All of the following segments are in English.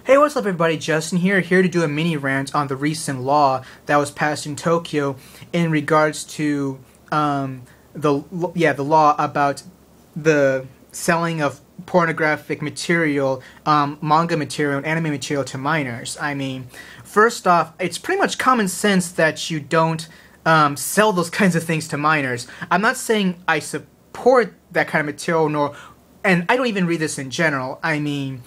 Hey, what's up everybody, Justin here to do a mini rant on the recent law that was passed in Tokyo in regards to the law about the selling of pornographic material, manga material, and anime material to minors. I mean, first off, it's pretty much common sense that you don't sell those kinds of things to minors. I'm not saying I support that kind of material, and I don't even read this in general. I mean,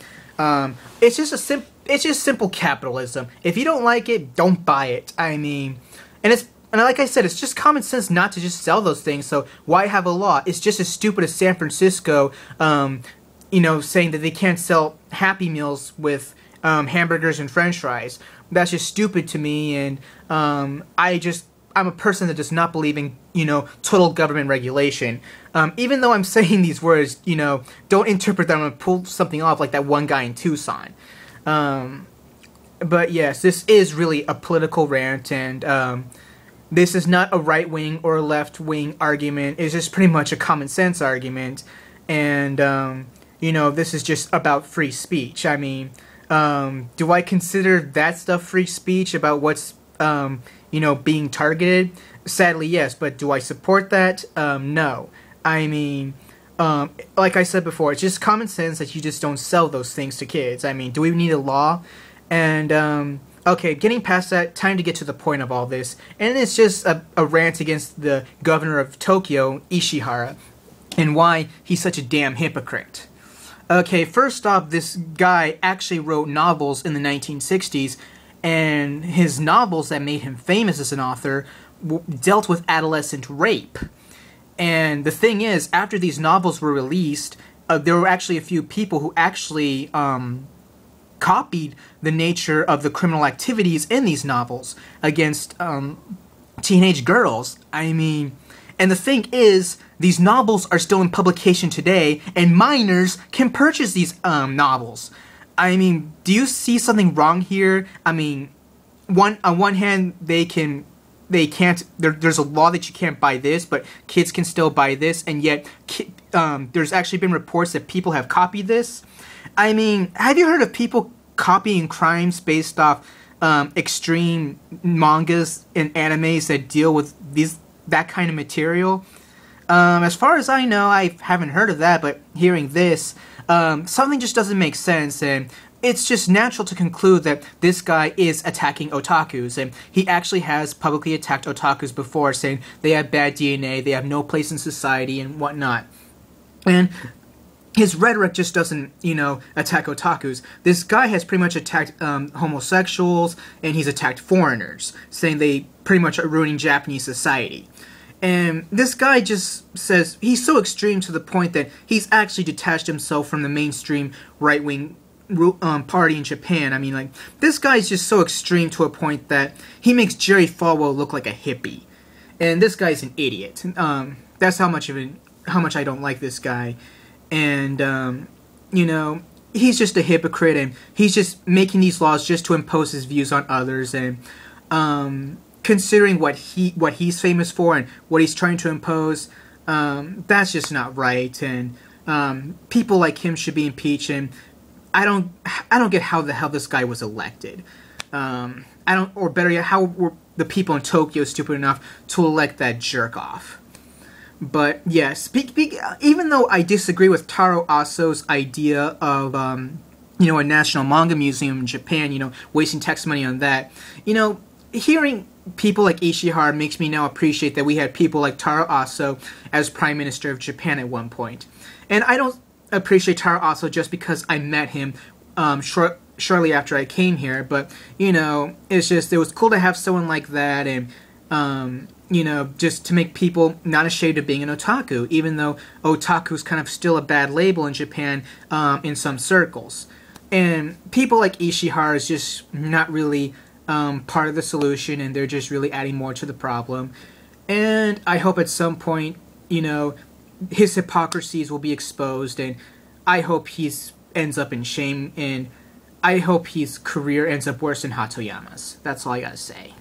it's just simple capitalism. If you don't like it, don't buy it. I mean, and like I said, it's just common sense not to just sell those things. So why have a law? It's just as stupid as San Francisco, saying that they can't sell Happy Meals with hamburgers and French fries. That's just stupid to me, and I'm a person that does not believe in, total government regulation. Even though I'm saying these words, don't interpret that I'm going to pull something off like that one guy in Tucson. But yes, this is really a political rant, and this is not a right-wing or a left-wing argument. It's just pretty much a common sense argument. And, this is just about free speech. I mean, do I consider that stuff free speech about what's being targeted? Sadly, yes, but do I support that? No. I mean, like I said before, it's just common sense that you just don't sell those things to kids. I mean, do we need a law? And, okay, getting past that, time to get to the point of all this. And it's just a rant against the governor of Tokyo, Ishihara, and why he's such a damn hypocrite. Okay, first off, this guy actually wrote novels in the 1960s, and his novels that made him famous as an author dealt with adolescent rape. And the thing is, after these novels were released, there were actually a few people who actually copied the nature of the criminal activities in these novels against teenage girls. I mean, and the thing is, these novels are still in publication today, and minors can purchase these novels. I mean, do you see something wrong here? I mean, on one hand, there's a law that you can't buy this, but kids can still buy this, and yet there's actually been reports that people have copied this. I mean, have you heard of people copying crimes based off extreme mangas and animes that deal with that kind of material? As far as I know, I haven't heard of that, but hearing this, something just doesn't make sense, and it's just natural to conclude that this guy is attacking otakus, and he actually has publicly attacked otakus before, saying they have bad DNA, they have no place in society, and whatnot. And his rhetoric just doesn't, attack otakus. This guy has pretty much attacked homosexuals, and he's attacked foreigners, saying they pretty much are ruining Japanese society. And this guy just says he's so extreme to the point that he's actually detached himself from the mainstream right-wing party in Japan. I mean, like, this guy's just so extreme to a point that he makes Jerry Falwell look like a hippie. And this guy's an idiot. That's how much I don't like this guy. And, he's just a hypocrite, and he's just making these laws just to impose his views on others, and, considering what he's famous for and what he's trying to impose, that's just not right, and people like him should be impeached. And I don't get how the hell this guy was elected. Or better yet, how were the people in Tokyo stupid enough to elect that jerk off? But yes, even though I disagree with Taro Aso's idea of a national manga museum in Japan, wasting tax money on that, hearing people like Ishihara makes me now appreciate that we had people like Taro Aso as Prime Minister of Japan at one point. And I don't appreciate Taro Aso just because I met him shortly after I came here, but, it's just, it was cool to have someone like that, and, just to make people not ashamed of being an otaku, even though otaku's kind of still a bad label in Japan in some circles. And people like Ishihara is just not really part of the solution, and they're just really adding more to the problem. And I hope at some point, his hypocrisies will be exposed, and I hope he ends up in shame, and I hope his career ends up worse than Hatoyama's. That's all I gotta say.